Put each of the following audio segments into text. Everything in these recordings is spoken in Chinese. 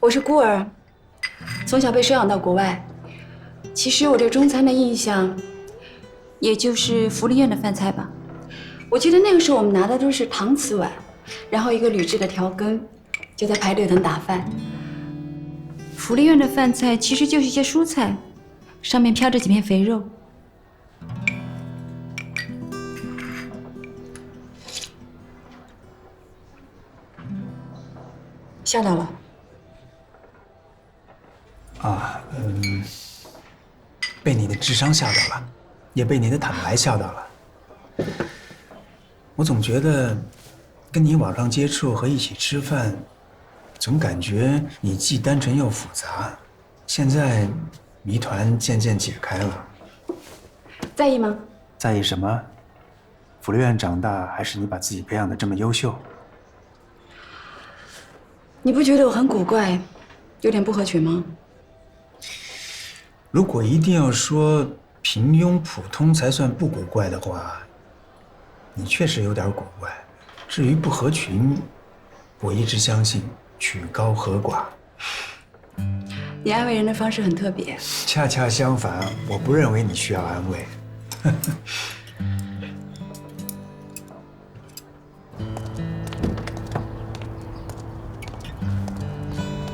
我是孤儿，从小被收养到国外。其实我对中餐的印象，也就是福利院的饭菜吧。我记得那个时候我们拿的都是搪瓷碗，然后一个铝制的调羹，就在排队等打饭。福利院的饭菜其实就是一些蔬菜，上面飘着几片肥肉。吓到了。被你的智商吓到了，也被你的坦白吓到了。我总觉得跟你网上接触和一起吃饭，总感觉你既单纯又复杂。现在谜团渐渐解开了。在意吗？在意什么？福利院长大，还是你把自己培养的这么优秀？你不觉得我很古怪，有点不合群吗？如果一定要说平庸普通才算不古怪的话，你确实有点古怪。至于不合群，我一直相信曲高和寡。你安慰人的方式很特别。恰恰相反，我不认为你需要安慰。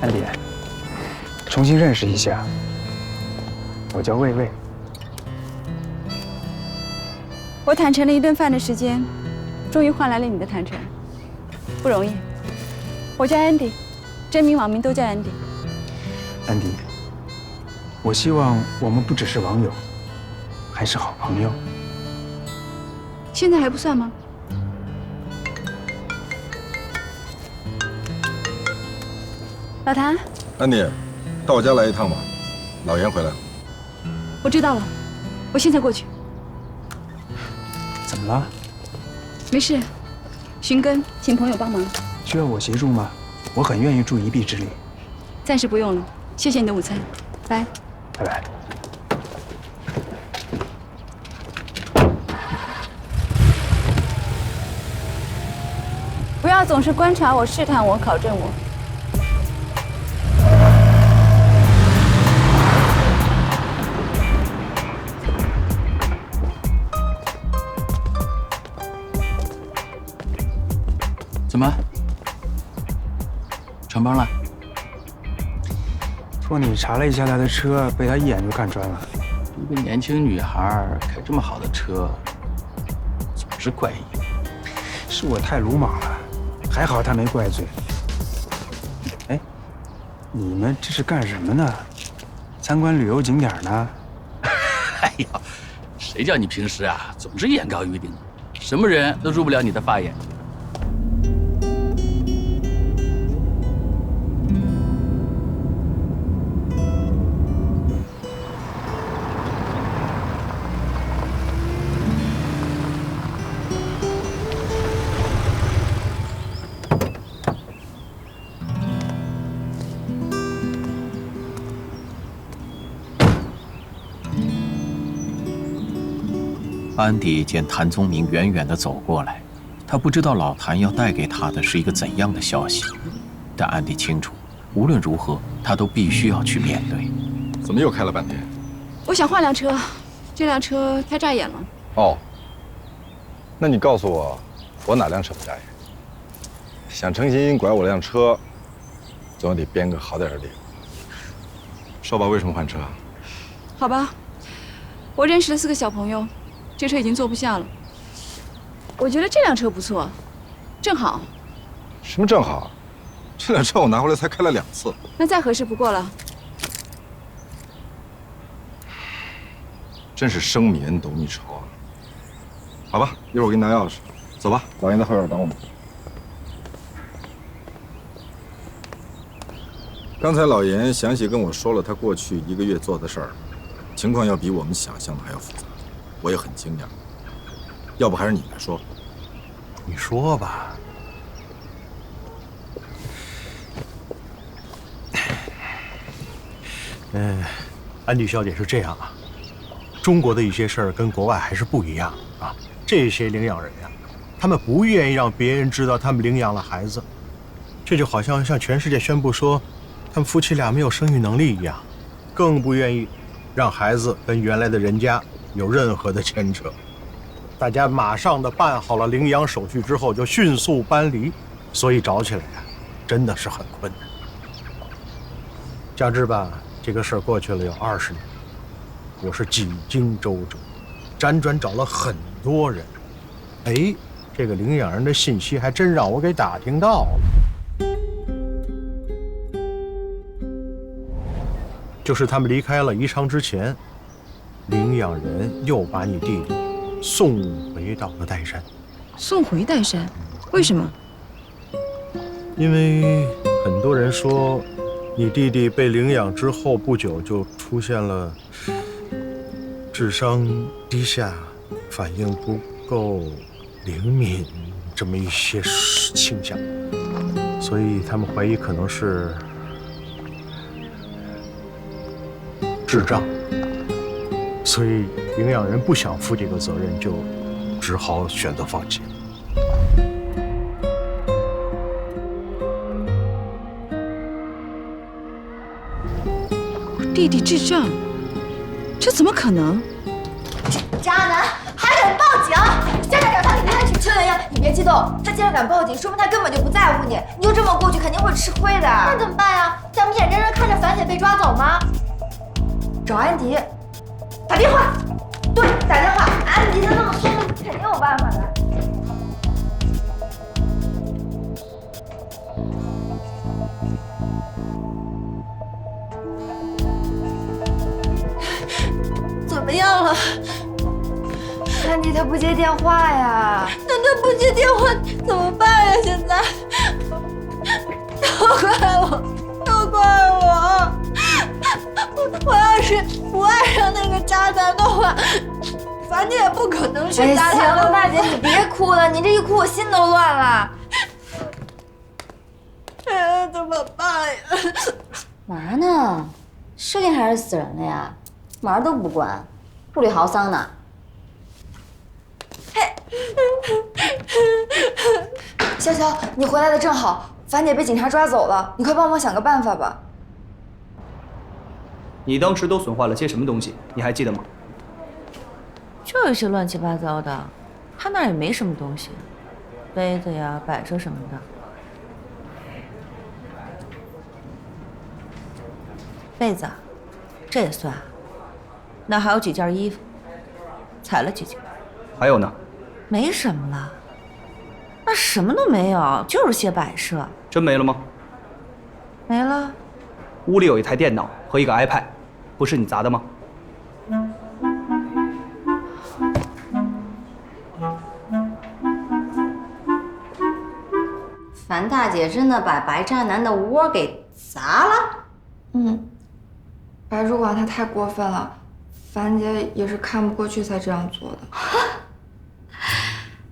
安迪，重新认识一下，我叫魏魏。我坦诚了一顿饭的时间，终于换来了你的坦诚，不容易。我叫 Andy， 真名网名都叫 Andy。安迪，我希望我们不只是网友，还是好朋友。现在还不算吗？老谭，安迪，到我家来一趟吧，老严回来了。我知道了，我现在过去。怎么了？没事，寻根，请朋友帮忙。需要我协助吗？我很愿意助一臂之力。暂时不用了，谢谢你的午餐，拜。拜拜。不要总是观察我、试探我、考证我。怎么？成帮了？说你查了一下他的车，被他一眼就看穿了。一个年轻女孩开这么好的车，总是怪异。是我太鲁莽了，还好他没怪罪。哎，你们这是干什么呢？参观旅游景点呢？哎呀，谁叫你平时啊总是眼高于顶，什么人都入不了你的法眼。安迪见谭宗明远远地走过来，他不知道老谭要带给他的是一个怎样的消息，但安迪清楚，无论如何，他都必须要去面对。怎么又开了半天？我想换辆车，这辆车太扎眼了。哦，那你告诉我，我哪辆车不扎眼？想诚心拐我辆车，总得编个好点的理由。说吧，为什么换车？好吧，我认识了4个小朋友。这车已经坐不下了，我觉得这辆车不错，正好。什么正好？这辆车我拿回来才开了2次。那再合适不过了。真是生米恩，斗米仇啊！好吧，一会儿我给你拿钥匙，走吧，老严在后院等我们。刚才老严详细跟我说了他过去1个月做的事儿，情况要比我们想象的还要复杂。我也很惊讶，要不还是你来说。你说吧。安迪小姐是这样啊，中国的一些事儿跟国外还是不一样啊。这些领养人呀，他们不愿意让别人知道他们领养了孩子，这就好像向全世界宣布说，他他们夫妻俩没有生育能力一样，更不愿意让孩子跟原来的人家有任何的牵扯。大家马上的办好了领养手续之后，就迅速搬离，所以找起来呀，真的是很困难。加之吧，这个事儿过去了有20年，我是几经周折，辗转找了很多人，哎，这个领养人的信息还真让我给打听到了。就是他们离开了宜昌之前，领养人又把你弟弟送回到了岱山。送回岱山，为什么？因为很多人说，你弟弟被领养之后不久就出现了智商低下、反应不够灵敏这么一些倾向，所以他们怀疑可能是智障，所以领养人不想负这个责任，就只好选择放弃。弟弟智障，这怎么可能？渣男还敢报警！现在赶快给他去！邱莹莹，你别激动，他既然敢报警，说明他根本就不在乎你。你就这么过去，肯定会吃亏的。那怎么办呀？咱们眼睁睁看着樊姐被抓走吗？找安迪，打电话。对，打电话。安迪他那么聪明，肯定有办法的。怎么样了？安迪他不接电话呀。那他不接电话怎么办呀？现在，都怪我，都怪我！我要是不爱上那个渣男的话，樊姐也不可能去搭他了。行了，大姐，你别哭了，你这一哭我心都乱了。哎呀，怎么办呀？嘛呢？是人还是死人了呀？门都不关，屋里嚎丧呢。潇潇，你回来的正好，樊姐被警察抓走了，你快帮忙想个办法吧。你当时都损坏了些什么东西？你还记得吗？就有些乱七八糟的，他那儿也没什么东西，杯子呀、摆设什么的。被子，这也算。那还有几件衣服，踩了几件。还有呢？没什么了。那什么都没有，就是些摆设。真没了吗？没了。屋里有一台电脑和一个 iPad， 不是你砸的吗？樊大姐真的把白渣男的窝给砸了？白主管他太过分了，樊姐也是看不过去才这样做的。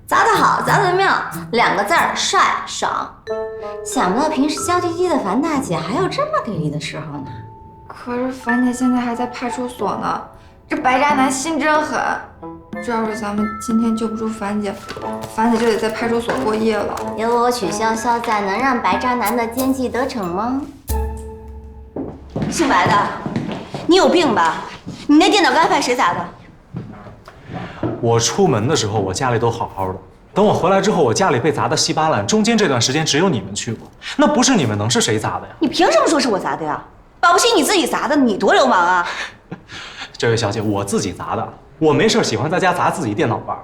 砸得好，砸得妙，2个字儿帅爽。想不到平时娇滴滴的樊大姐还有这么给力的时候呢。可是樊姐现在还在派出所呢，这白渣男心真狠。这要是咱们今天救不出樊姐，樊姐就得在派出所过夜了。有我曲潇潇在，能让白渣男的奸计得逞吗？姓白的，你有病吧？你那电脑跟 iPad 谁砸的？我出门的时候，我家里都好好的。等我回来之后，我家里被砸得稀巴烂。中间这段时间只有你们去过，那不是你们能是谁砸的呀？你凭什么说是我砸的呀？保不齐你自己砸的，你多流氓啊！这位小姐，我自己砸的。我没事喜欢在家砸自己电脑玩。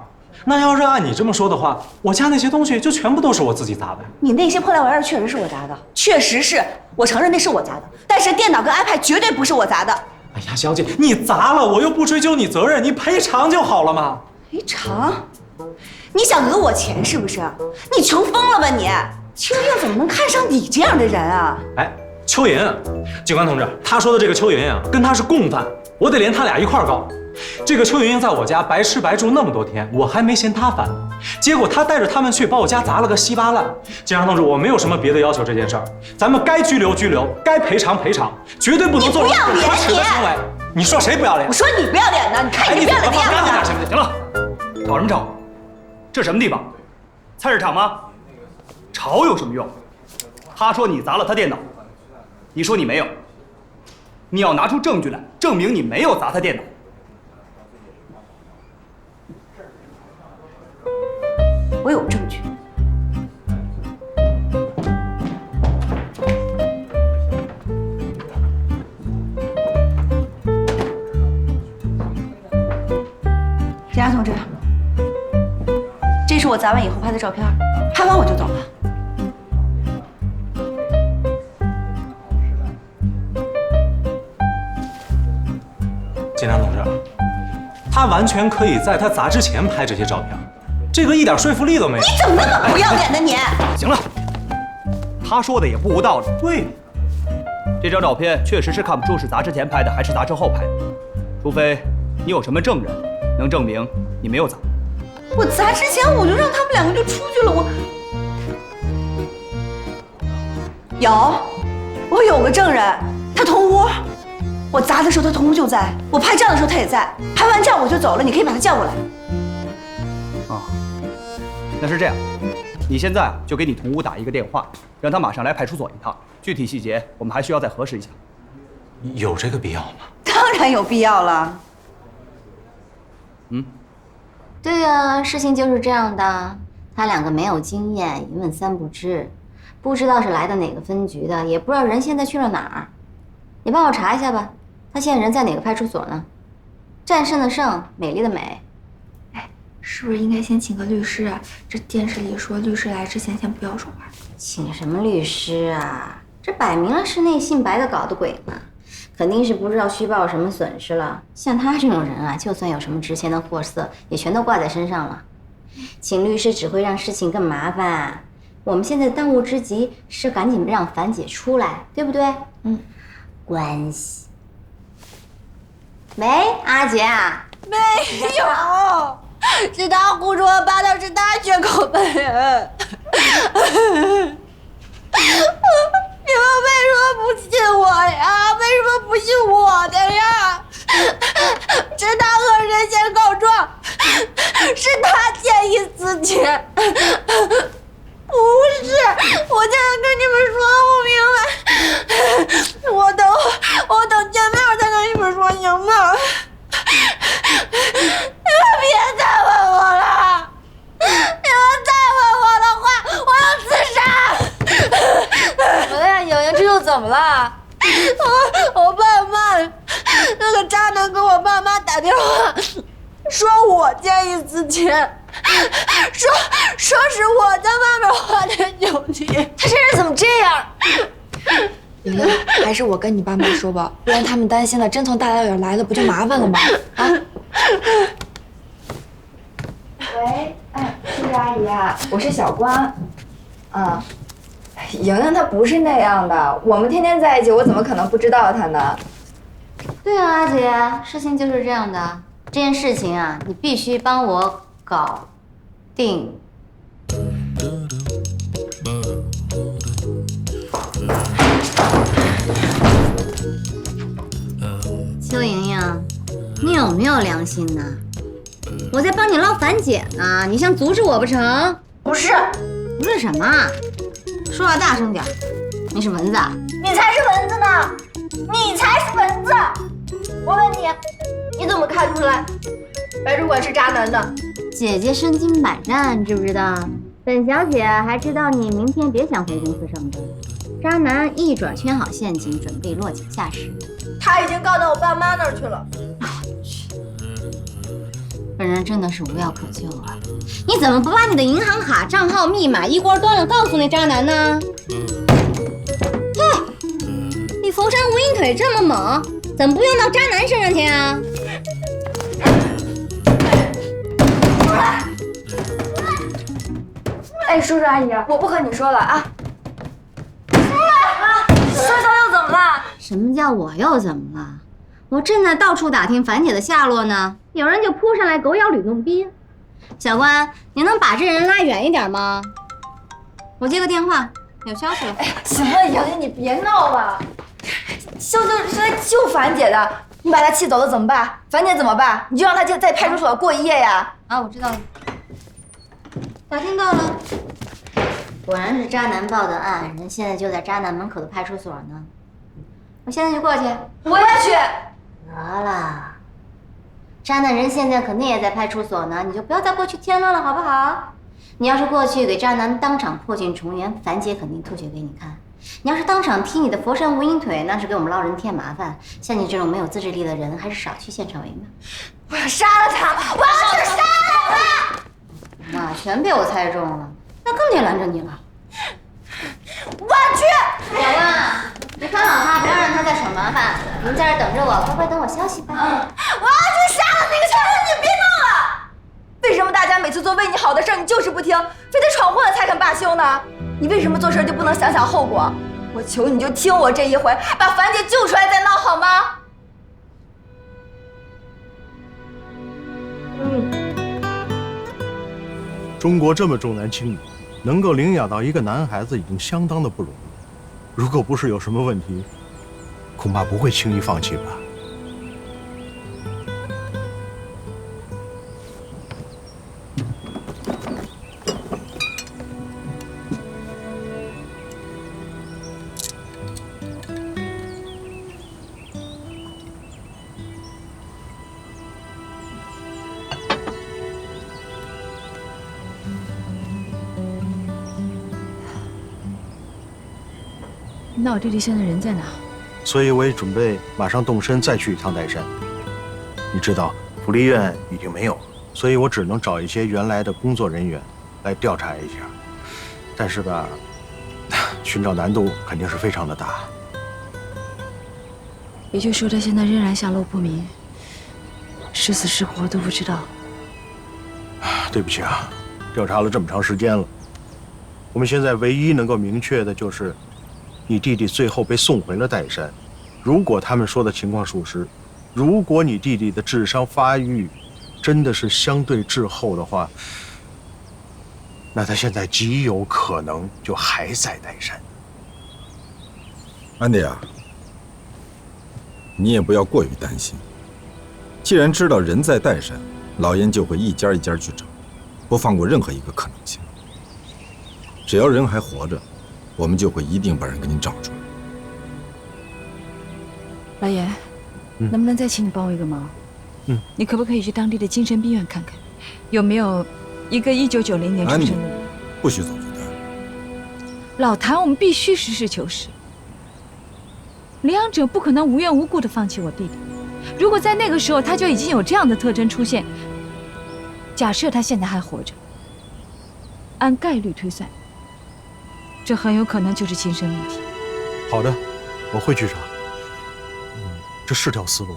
那要是按你这么说的话，我家那些东西就全部都是我自己砸的。你那些破烂玩意儿确实是我砸的，确实是我承认那是我砸的，但是电脑跟 iPad 绝对不是我砸的。哎呀，小姐，你砸了，我又不追究你责任，你赔偿就好了嘛。赔偿？你想讹我钱是不是？你穷疯了吧你？邱莹莹怎么能看上你这样的人啊？哎，邱莹莹，警官同志，他说的这个邱莹莹跟他是共犯，我得连他俩一块儿告。这个邱莹莹在我家白吃白住那么多天，我还没嫌她烦，结果她带着他们去把我家砸了个稀巴烂。警察同志，我没有什么别的要求，这件事儿咱们该拘留拘留，该赔偿赔偿，绝对不能做出可耻的行为。你说谁不要脸？我说你不要脸呢！你看你不要脸的样子。干净点行不行？行了，吵什么吵？这什么地方？菜市场吗？吵有什么用？他说你砸了他电脑，你说你没有，你要拿出证据来证明你没有砸他电脑。我有证据。检察同志，这是我砸完以后拍的照片，拍完我就走了。检察同志，他完全可以在他砸之前拍这些照片，这个一点说服力都没有。你怎么那么不要脸呢你？行了，他说的也不无道理。对，这张照片确实是看不出是砸之前拍的还是砸之后拍的，除非你有什么证人能证明你没有砸。我砸之前我就让他们两个就出去了，我有个证人，他同屋。我砸的时候他同屋就在，我拍照的时候他也在，拍完照我就走了，你可以把他叫过来。啊，那是这样，你现在就给你同屋打一个电话，让他马上来派出所一趟，具体细节我们还需要再核实一下。有这个必要吗？当然有必要了。对呀，事情就是这样的。他两个没有经验，一问三不知，不知道是来的哪个分局的，也不知道人现在去了哪儿。你帮我查一下吧，他现在人在哪个派出所呢？战胜的胜，美丽的美。哎，是不是应该先请个律师啊？这电视里说律师来之前先不要说话。请什么律师啊？这摆明了是那姓白的搞的鬼嘛，肯定是不知道虚报什么损失了。像他这种人啊，就算有什么值钱的货色，也全都挂在身上了。请律师只会让事情更麻烦。我们现在当务之急是赶紧让樊姐出来，对不对？关系。喂，阿杰啊？没有，是他胡说八道，是他血口喷人。你们为什么不信我呀？为什么不信我的呀？是他和人先告状，是他见异思迁。不是，我现在跟你们说不明白，我等见面再跟你们说，行吗？你们别再问我了，你们再问我的话，我要自杀。怎么呀，莹莹，这又怎么了？我爸妈那个渣男给我爸妈打电话，说我见异思迁。说是我在外面花天酒地，他这人怎么这样？莹莹，还是我跟你爸妈说吧，不然他们担心了，真从大老远来了，不就麻烦了吗？啊！喂，叔叔阿姨啊，我是小关。莹莹她不是那样的，我们天天在一起，我怎么可能不知道她呢？对啊，阿姐，事情就是这样的。这件事情啊，你必须帮我搞定。邱莹莹，你有没有良心呢？我在帮你捞樊姐呢，你想阻止我不成？不是，不是什么？说话大声点。你是蚊子啊？你才是蚊子呢！你才是蚊子！我问你，你怎么看出来白主管是渣男的？姐姐身经百战，知不知道？本小姐还知道你明天别想回公司上班。渣男一准圈好陷阱，准备落井下石。他已经告到我爸妈那儿去了。本人真的是无药可救啊！你怎么不把你的银行卡、账号、密码一锅端了告诉那渣男呢？哼，你佛山无影腿这么猛，怎么不用到渣男身上去啊？哎，叔叔阿姨，我不和你说了啊。说又怎么了？什么叫我又怎么了？我正在到处打听樊姐的下落呢，有人就扑上来狗咬吕洞宾。小关，你能把这人拉远一点吗？我接个电话，有消息了。哎，行了，莹莹，你别闹了。秀秀是来救樊姐的，你把她气走了怎么办？樊姐怎么办？你就让她在派出所过一夜呀？啊，我知道了，打听到了，果然是渣男报的案，人现在就在渣男门口的派出所呢。我现在就过去。我也去。得了，渣男人现在肯定也在派出所呢，你就不要再过去添乱了，好不好？你要是过去给渣男当场破镜重圆，樊姐肯定吐血给你看。你要是当场踢你的佛山无影腿，那是给我们捞人添麻烦。像你这种没有自制力的人，还是少去现场为妙。我要杀了他！我要去杀了他！那全被我猜中了，那更得拦着你了。我去！小万，你看好他，不要让他再耍麻烦。你们在这等着我，乖乖等我消息吧。我要去杀了那个强人！你别闹了！为什么大家每次做为你好的事儿，你就是不听，非得闯祸了才肯罢休呢？你为什么做事就不能想想后果？我求你就听我这一回，把樊姐救出来再闹好吗？中国这么重男轻女，能够领养到一个男孩子已经相当的不容易。如果不是有什么问题，恐怕不会轻易放弃吧。那我弟弟现在人在哪？所以我也准备马上动身再去一趟岱山。你知道福利院已经没有了，所以我只能找一些原来的工作人员来调查一下。但是吧，寻找难度肯定是非常的大。也就是说，他现在仍然下落不明，是死是活都不知道。对不起啊，调查了这么长时间了，我们现在唯一能够明确的就是，你弟弟最后被送回了岱山。如果他们说的情况属实，如果你弟弟的智商发育真的是相对滞后的话，那他现在极有可能就还在岱山。安迪啊，你也不要过于担心。既然知道人在岱山，老严就会一家一家去找，不放过任何一个可能性。只要人还活着，我们就会一定把人给你找出来。老严，能不能再请你帮我一个忙？你可不可以去当地的精神病院看看，有没有一个1990年出生的人？不许走错单。老谭，我们必须实事求是。领养者不可能无缘无故的放弃我弟弟。如果在那个时候他就已经有这样的特征出现，假设他现在还活着，按概率推算，这很有可能就是亲生问题。好的，我会去查。这是条思路。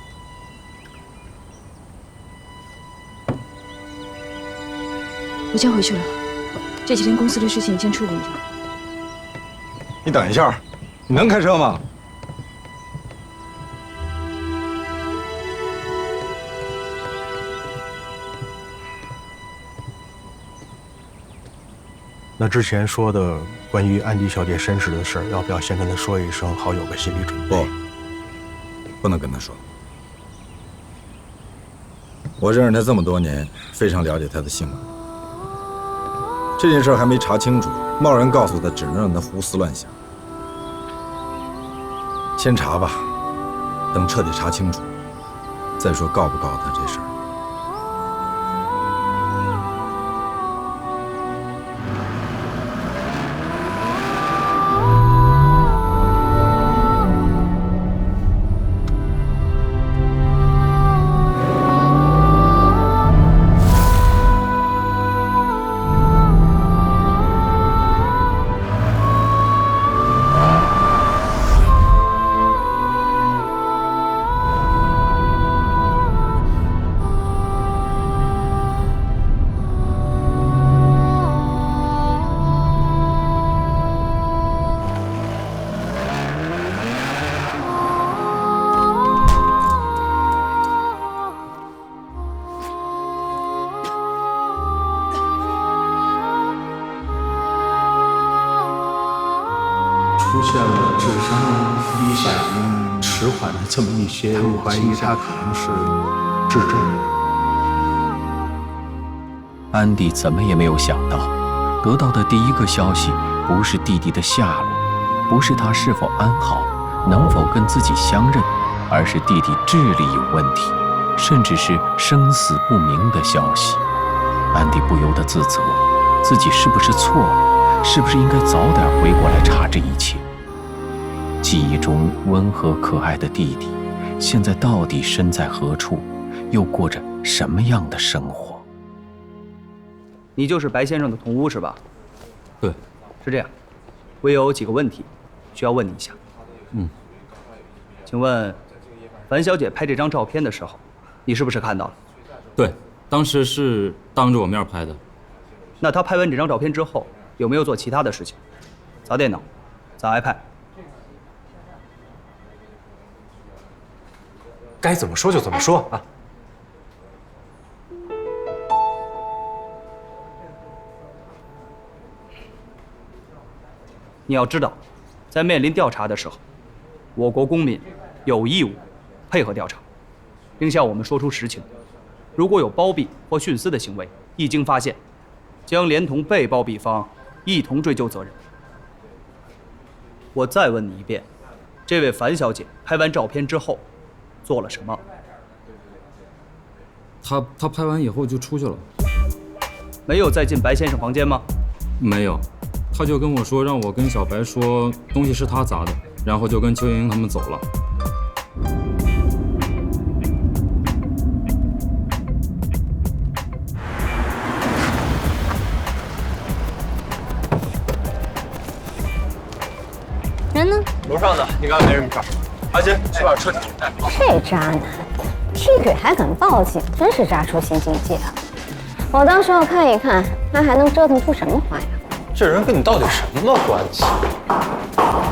我先回去了，这几天公司的事情你先处理一下。你等一下，你能开车吗？那之前说的关于安迪小姐身世的事儿，要不要先跟她说一声，好有个心理准备？不能跟她说。我认识她这么多年，非常了解她的性格。这件事还没查清楚，贸然告诉她，只能让她胡思乱想。先查吧，等彻底查清楚，再说告不告她这事儿。出现了智商低下、迟缓的这么一些，我怀疑他可能是智障。安迪怎么也没有想到，得到的第一个消息不是弟弟的下落，不是他是否安好，能否跟自己相认，而是弟弟智力有问题，甚至是生死不明的消息。安迪不由得自责，自己是不是错了？是不是应该早点回过来查这一切？记忆中温和可爱的弟弟，现在到底身在何处，又过着什么样的生活？你就是白先生的同屋是吧？对，是这样，我有几个问题需要问你一下。请问，樊小姐拍这张照片的时候，你是不是看到了？对，当时是当着我面拍的。那她拍完这张照片之后，有没有做其他的事情？砸电脑，砸 iPad？该怎么说就怎么说啊！你要知道，在面临调查的时候，我国公民有义务配合调查，并向我们说出实情。如果有包庇或徇私的行为，一经发现，将连同被包庇方一同追究责任。我再问你一遍，这位樊小姐拍完照片之后做了什么？她拍完以后就出去了。没有再进白先生房间吗？没有，她就跟我说让我跟小白说东西是她砸的，然后就跟邱莹莹他们走了。人呢？楼上呢，应该没什么事儿。阿金，去把车停。这渣男，踢腿还敢报警，真是渣出新境界啊！我倒是要看一看他还能折腾出什么花样。这人跟你到底什么关系？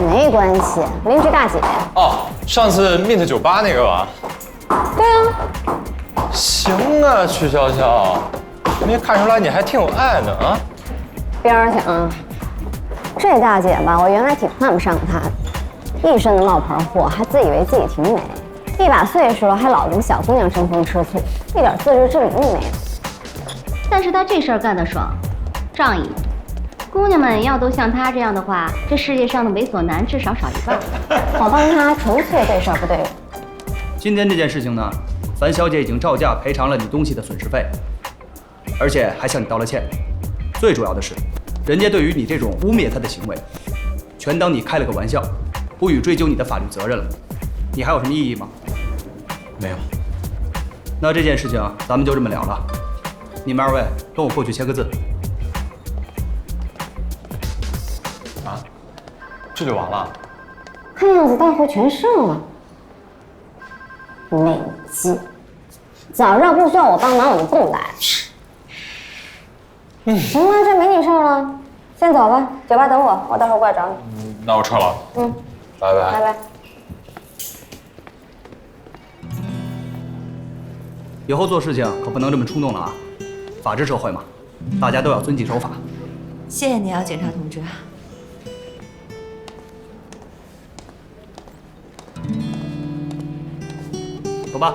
没关系，邻居大姐。哦，上次 Mint 酒吧那个吧？对啊。行啊，曲筱绡，没看出来你还挺有爱呢啊！边儿去啊！这大姐吧，我原来挺看不上她的，一身的冒牌货，还自以为自己挺美，一把岁数了还老跟小姑娘争风吃醋，一点自知之明都没有。但是她这事儿干得爽，仗义。姑娘们要都像她这样的话，这世界上的猥琐男至少少一半。我帮她纯粹对事儿不对人。今天这件事情呢，樊小姐已经照价赔偿了你东西的损失费，而且还向你道了歉。最主要的是，人家对于你这种污蔑她的行为，全当你开了个玩笑，不予追究你的法律责任了。你还有什么异议吗？没有。那这件事情咱们就这么了了。你们二位跟我过去签个字。啊？这就完了？看样子大获全胜了。美姬，早知道不需要我帮忙，我就不来。行了，这没你事了，先走吧，酒吧等我，我到时候过来找你。那我撤了。拜拜。拜拜。以后做事情可不能这么冲动了啊！法治社会嘛，大家都要遵纪守法。谢谢你啊，警察同志。走吧。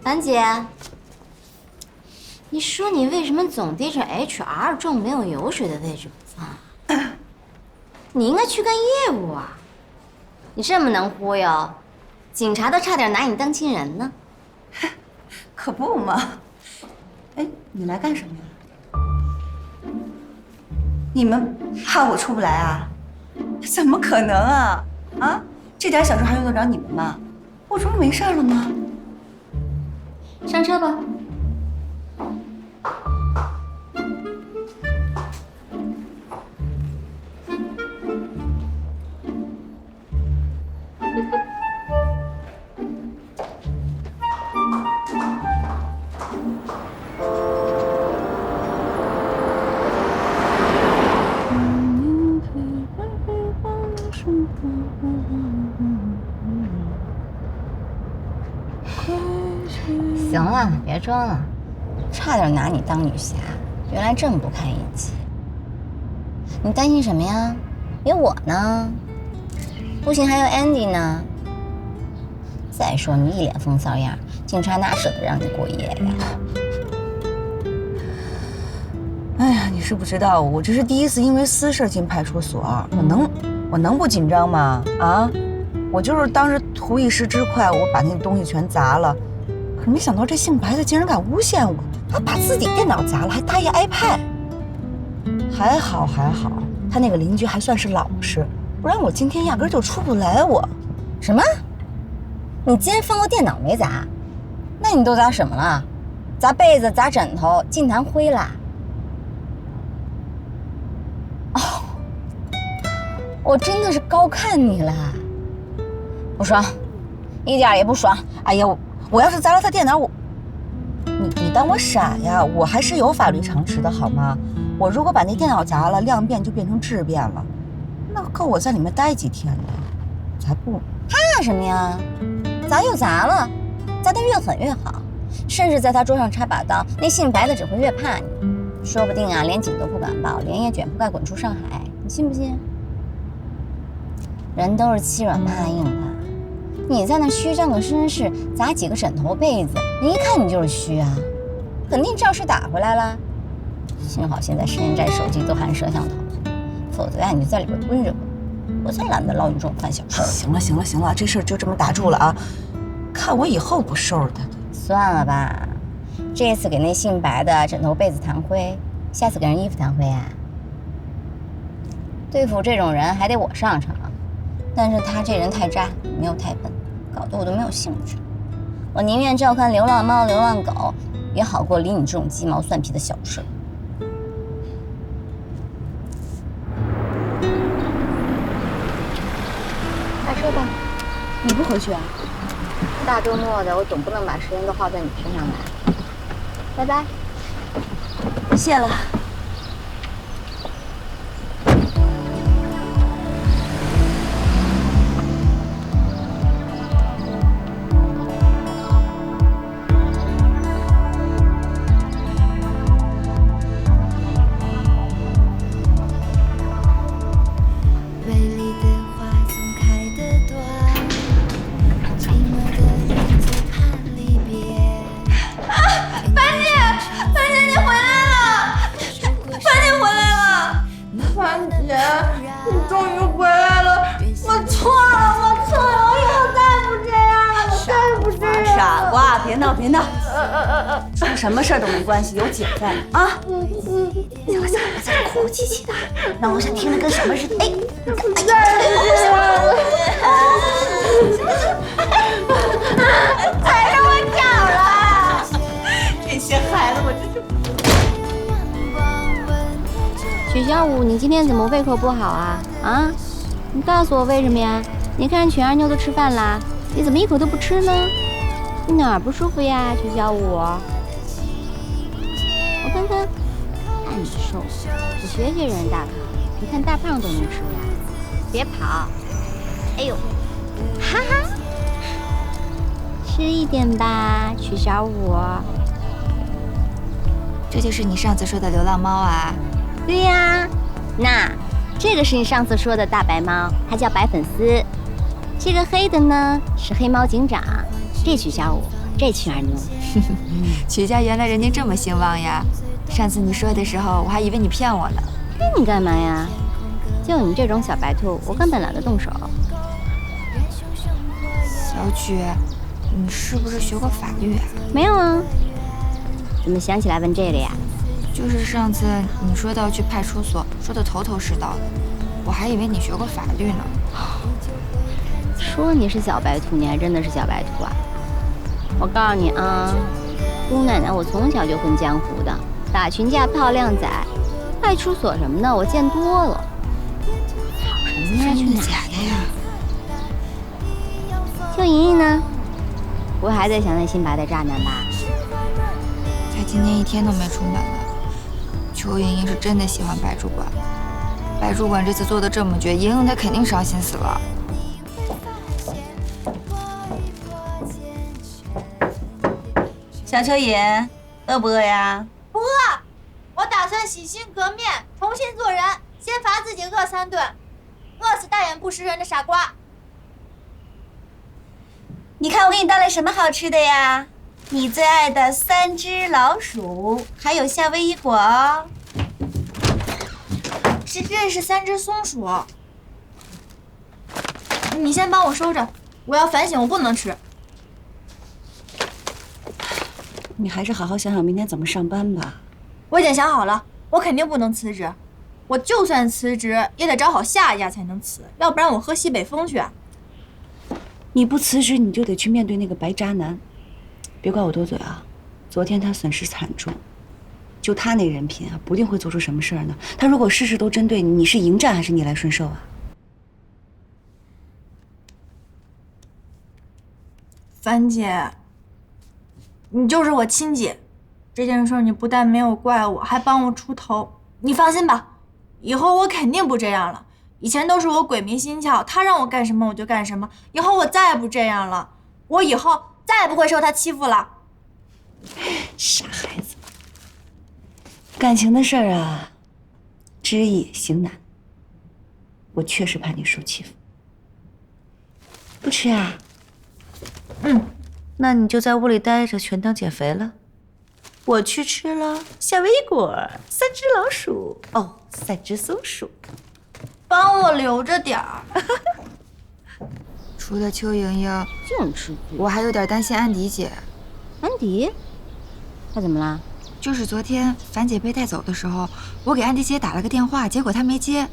樊姐，你说你为什么总逮着 HR 这种没有油水的位置不放？你应该去干业务啊！你这么能忽悠，警察都差点拿你当亲人呢。可不嘛！哎，你来干什么呀？你们怕我出不来啊？怎么可能啊！啊，这点小事还用得着你们吗？我这不没事了吗？上车吧。行了，别装了，差点拿你当女侠，原来这么不堪一击。你担心什么呀？有我呢，不行还有 Andy 呢。再说你一脸风骚样，警察哪舍得让你过夜呀？哎呀，你是不知道，我这是第一次因为私事进派出所，我能不紧张吗？啊，我就是当时图一时之快，我把那东西全砸了。可是没想到这姓白的竟然敢诬陷我，他把自己电脑砸了，还搭一 iPad。还好，他那个邻居还算是老实，不然我今天压根就出不来。我什么？你竟然放过电脑没砸？那你都砸什么了？砸被子、砸枕头、进弹灰啦？哦，我真的是高看你了，不爽，一点也不爽。哎呀，我要是砸了他电脑，你当我傻呀？我还是有法律常识的好吗？我如果把那电脑砸了，量变就变成质变了，那够我在里面待几天的，才不怕什么呀？砸就砸了，砸得越狠越好，甚至在他桌上插把刀，那姓白的只会越怕你，说不定啊，连警都不敢报，连夜卷铺盖滚出上海，你信不信？人都是欺软怕硬的，你在那虚张个声势，砸几个枕头被子，人一看你就是虚啊，肯定照实打回来了。幸好现在实验站手机都含摄像头，否则呀你就在里边蹲着吧，我才懒得捞你这种犯小事。行了，这事儿就这么打住了啊！看我以后不收拾他。算了吧，这次给那姓白的枕头被子弹灰，下次给人衣服弹灰啊？对付这种人还得我上场，但是他这人太渣，你又太笨，搞得我都没有兴趣。我宁愿照看流浪猫、流浪狗，也好过理你这种鸡毛蒜皮的小事。下车吧。你不回去啊？大周末的，我总不能把时间都耗在你身上吧。拜拜。谢了。别闹，出什么事儿都没关系，有姐在呢啊！行了，别在这哭哭啼啼的，让我想听着跟什么似的。哎，踩着我脚了！这些孩子，我真是……曲小五，你今天怎么胃口不好啊？啊，你告诉我为什么呀？你看全二妞都吃饭啦，你怎么一口都不吃呢？你哪儿不舒服呀，曲小五？我看看，看你瘦，我学学人大康，你看大胖都能吃呀。别跑！哎呦，哈哈，吃一点吧，曲小五。这就是你上次说的流浪猫啊？对呀，那这个是你上次说的大白猫，它叫白粉丝。这个黑的呢是黑猫警长。这曲小五，这曲二妞。曲家原来人家这么兴旺呀！上次你说的时候，我还以为你骗我呢。骗你干嘛呀？就你这种小白兔，我根本懒得动手。小曲，你是不是学过法律啊？没有啊。怎么想起来问这个呀？就是上次你说到去派出所，说的头头是道的，我还以为你学过法律呢。说你是小白兔，你还真的是小白兔啊！我告诉你啊，姑奶奶我从小就混江湖的，打群架、泡靓仔、派出所什么的，我见多了。跑什么呀？去哪假的呀？邱莹莹呢？不会还在想那新白的渣男吧？他今天一天都没出门了。邱莹莹是真的喜欢白主管，白主管这次做的这么绝，莹莹她肯定伤心死了。小蚯蚓，饿不饿呀？不饿，我打算洗心革面，重新做人，先罚自己饿3顿，饿死大言不识人的傻瓜。你看我给你带来什么好吃的呀？你最爱的3只老鼠，还有夏威夷果哦。这是3只松鼠。你先帮我收着，我要反省，我不能吃。你还是好好想想明天怎么上班吧。我已经想好了，我肯定不能辞职。我就算辞职，也得找好下一家才能辞，要不然我喝西北风去。你不辞职，你就得去面对那个白渣男。别怪我多嘴啊，昨天他损失惨重。就他那人品啊，不定会做出什么事儿呢。他如果事事都针对你，你是迎战还是逆来顺受啊？樊姐，你就是我亲姐，这件事你不但没有怪我，还帮我出头。你放心吧，以后我肯定不这样了。以前都是我鬼迷心窍，他让我干什么我就干什么。以后我再也不这样了，我以后再也不会受他欺负了。傻孩子。感情的事儿啊，知易行难。我确实怕你受欺负。不吃啊？那你就在屋里待着，全当减肥了。我去吃了夏威夷果，3只老鼠，哦，3只松鼠。帮我留着点儿。除了邱莹莹，净吃醋。我还有点担心安迪姐。安迪，她怎么了？就是昨天樊姐被带走的时候，我给安迪姐打了个电话，结果她没接。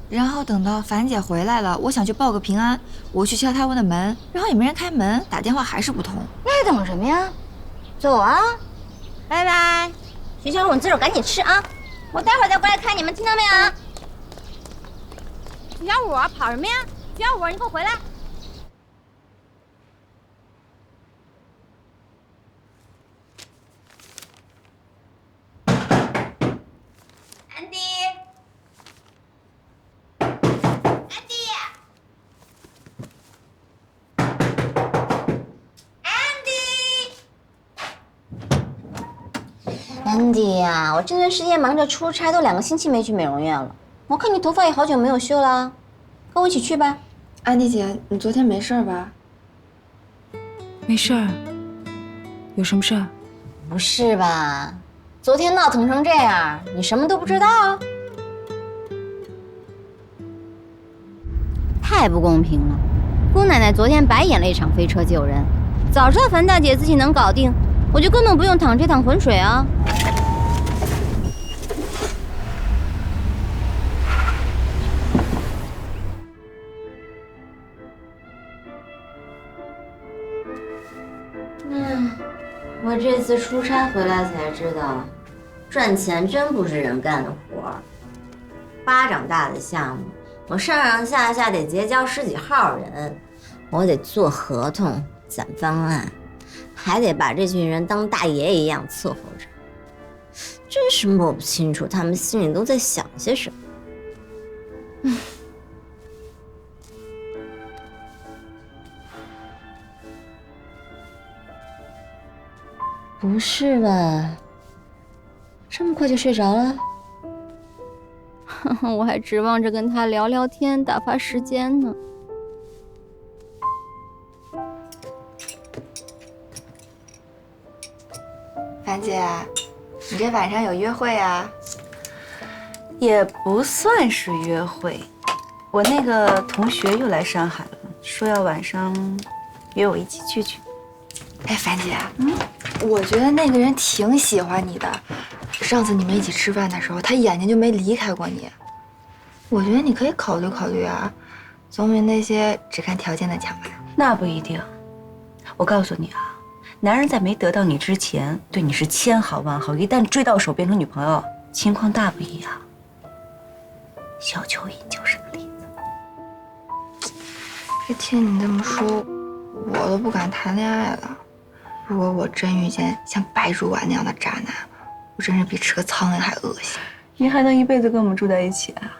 然后等到樊姐回来了，我想去报个平安，我去敲他们的门，然后也没人开门，打电话还是不通。那还等什么呀？走啊！拜拜，学校我自个儿赶紧吃啊！我待会儿再过来看你们，听到没有啊？徐小五，跑什么呀？徐小五，你给我回来！安迪，安迪呀，我这段时间忙着出差，都2个星期没去美容院了。我看你头发也好久没有修了，跟我一起去吧。安迪姐，你昨天没事吧？没事儿。有什么事儿？不是吧？昨天闹腾成这样，你什么都不知道？太不公平了！姑奶奶昨天白演了一场飞车救人，早知道樊大姐自己能搞定，我就根本不用淌这趟浑水啊！我这次出差回来才知道，赚钱真不是人干的活儿。巴掌大的项目，我上上下下得结交10几号人，我得做合同、攒方案，还得把这群人当大爷爷一样伺候着。真是摸不清楚他们心里都在想些什么。不是吧？这么快就睡着了？我还指望着跟他聊聊天，打发时间呢。樊姐，你这晚上有约会啊？也不算是约会，我那个同学又来上海了，说要晚上约我一起去。哎，樊姐，我觉得那个人挺喜欢你的。上次你们一起吃饭的时候，他眼睛就没离开过你。我觉得你可以考虑考虑啊，总比那些只看条件的强吧。那不一定，我告诉你啊，男人在没得到你之前，对你是千好万好，一旦追到手变成女朋友，情况大不一样。小蚯蚓就是个例子。这听你这么说，我都不敢谈恋爱了。如果我真遇见像白主管那样的渣男，我真是比吃个苍蝇还恶心。你还能一辈子跟我们住在一起啊？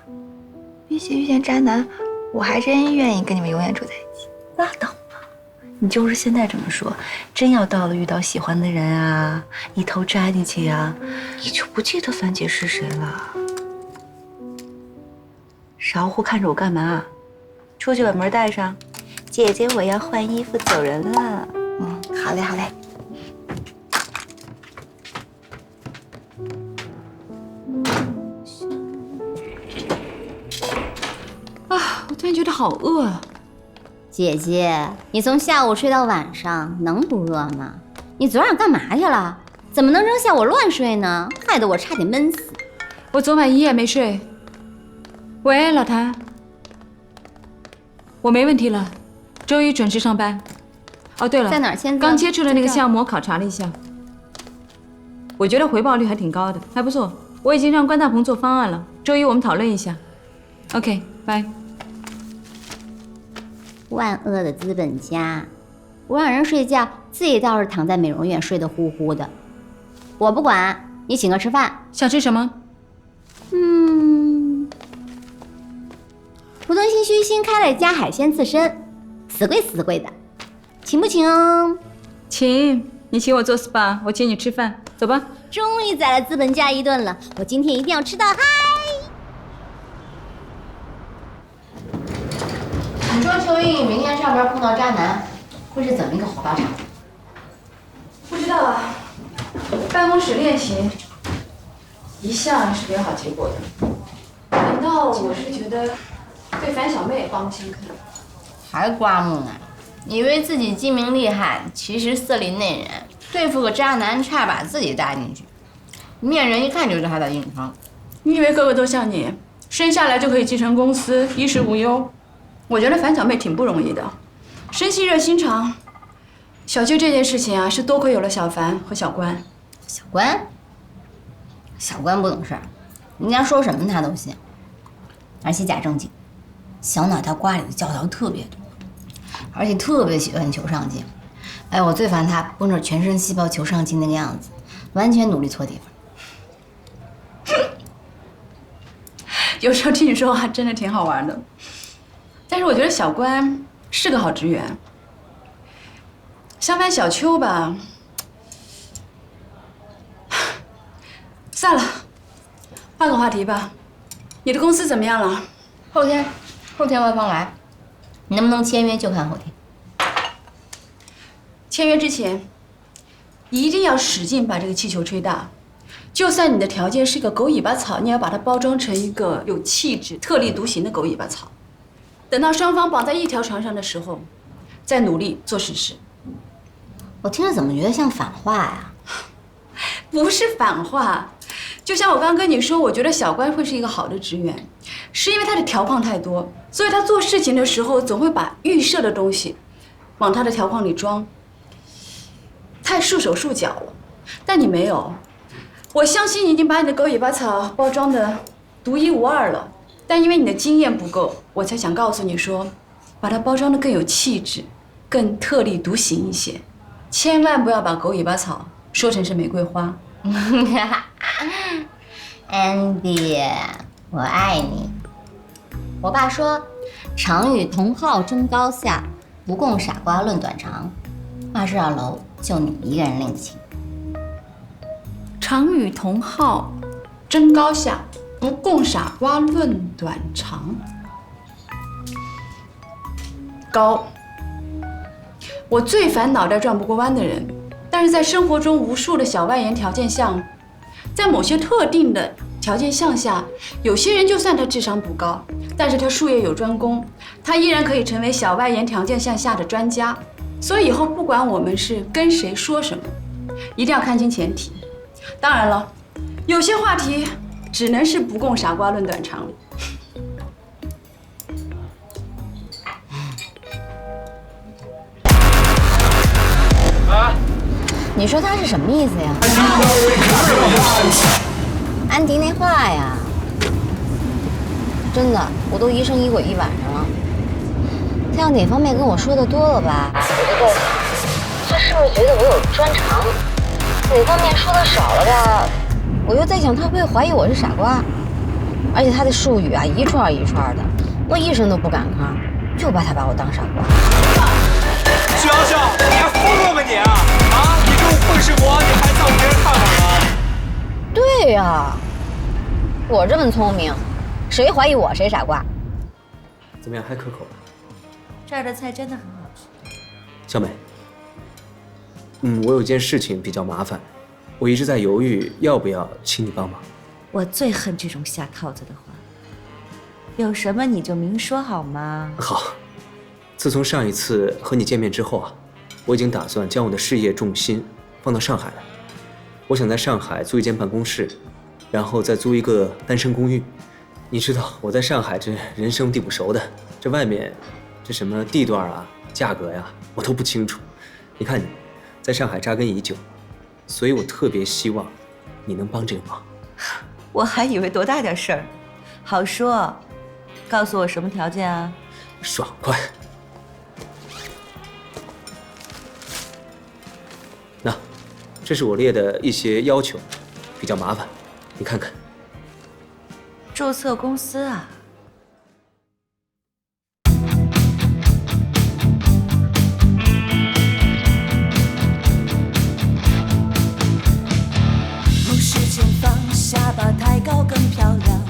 比起遇见渣男，我还真愿意跟你们永远住在一起。拉倒吧，你就是现在这么说，真要到了遇到喜欢的人啊，一头扎进去啊，你就不记得樊姐是谁了。傻乎乎看着我干嘛？出去把门带上。姐姐，我要换衣服走人了。好嘞，好嘞。啊，我突然觉得好饿啊！姐姐，你从下午睡到晚上，能不饿吗？你昨晚干嘛去了？怎么能扔下我乱睡呢？害得我差点闷死。我昨晚一夜没睡。喂，老谭，我没问题了，周一准时上班。哦，对了，在哪儿签字？刚接触的那个项目我考察了一下，我觉得回报率还挺高的，还不错。我已经让关大鹏做方案了，周一我们讨论一下。OK， 拜。万恶的资本家，不让人睡觉，自己倒是躺在美容院睡得呼呼的。我不管，你请客吃饭。想吃什么？浦东新区新开了一家海鲜刺身，死贵死贵的，请不请？请，你请我做 SPA， 我请你吃饭，走吧。终于宰了资本家一顿了，我今天一定要吃到嗨！你说邱莹明天上班碰到渣男，会是怎么一个火爆场？不知道啊，办公室恋情一向是没有好结果的。难道我是觉得对樊小妹也帮不清课？还刮目呢？以为自己精明厉害，其实色厉内荏，对付个渣男差把自己搭进去，面人一看就知道他在硬撑。你以为个个都像你，生下来就可以继承公司，衣食无忧？我觉得樊小妹挺不容易的，生性热心肠。小舅这件事情啊，是多亏有了小樊和小关。小关不懂事儿，人家说什么他都信，而且假正经，小脑袋瓜里的教条特别多，而且特别喜欢求上进。哎，我最烦他绷着全身细胞求上进那个样子，完全努力错地方。有时候听你说话真的挺好玩的，但是我觉得小关是个好职员。相反小邱吧，算了，换个话题吧。你的公司怎么样了？后天万芳来，你能不能签约就看后天。签约之前，一定要使劲把这个气球吹大。就算你的条件是个狗尾巴草，你也要把它包装成一个有气质、特立独行的狗尾巴草。等到双方绑在一条船上的时候，再努力做实事。我听着怎么觉得像反话呀？不是反话，就像我刚跟你说，我觉得小关会是一个好的职员，是因为他的条框太多，所以他做事情的时候总会把预设的东西往他的条框里装，太束手束脚了。但你没有，我相信你已经把你的狗尾巴草包装的独一无二了，但因为你的经验不够，我才想告诉你说，把它包装的更有气质，更特立独行一些，千万不要把狗尾巴草说成是玫瑰花。Andy， 我爱你。我爸说，常与同好争高下，不共傻瓜论短长。话事二楼就你一个人领情。常与同好争高下，不共傻瓜论短长。高，我最烦脑袋转不过弯的人。但是在生活中无数的小外延条件下，在某些特定的条件项下，有些人就算他智商不高，但是他术业有专攻，他依然可以成为小外延条件项下的专家。所以以后不管我们是跟谁说什么，一定要看清前提。当然了，有些话题只能是不共傻瓜论短长了。你说他是什么意思呀？安迪那话呀，真的，我都疑神疑鬼一晚上了。他要哪方面跟我说的多了吧，我就在想，他是不是觉得我有专长？哪方面说的少了吧，我又在想他会怀疑我是傻瓜。而且他的术语啊，一串一串的，我一声都不敢吭，就怕他把我当傻瓜。徐瑶瑶，你还疯了吗你啊！你跟我混世魔，你还在乎别人看法吗？对呀，我这么聪明，谁怀疑我谁傻瓜？怎么样，还可口？这儿的菜真的很好吃。小美，我有件事情比较麻烦，我一直在犹豫要不要请你帮忙。我最恨这种下套子的话，有什么你就明说好吗？好，自从上一次和你见面之后啊，我已经打算将我的事业重心放到上海来。我想在上海租一间办公室，然后再租一个单身公寓。你知道我在上海这人生地不熟的，这外面这什么地段啊、价格呀，我都不清楚。你看你在上海扎根已久，所以我特别希望你能帮这个忙。我还以为多大点事儿，好说。告诉我什么条件啊？爽快。那，这是我列的一些要求，比较麻烦，你看看。注册公司啊？目视前方，下巴抬高更漂亮。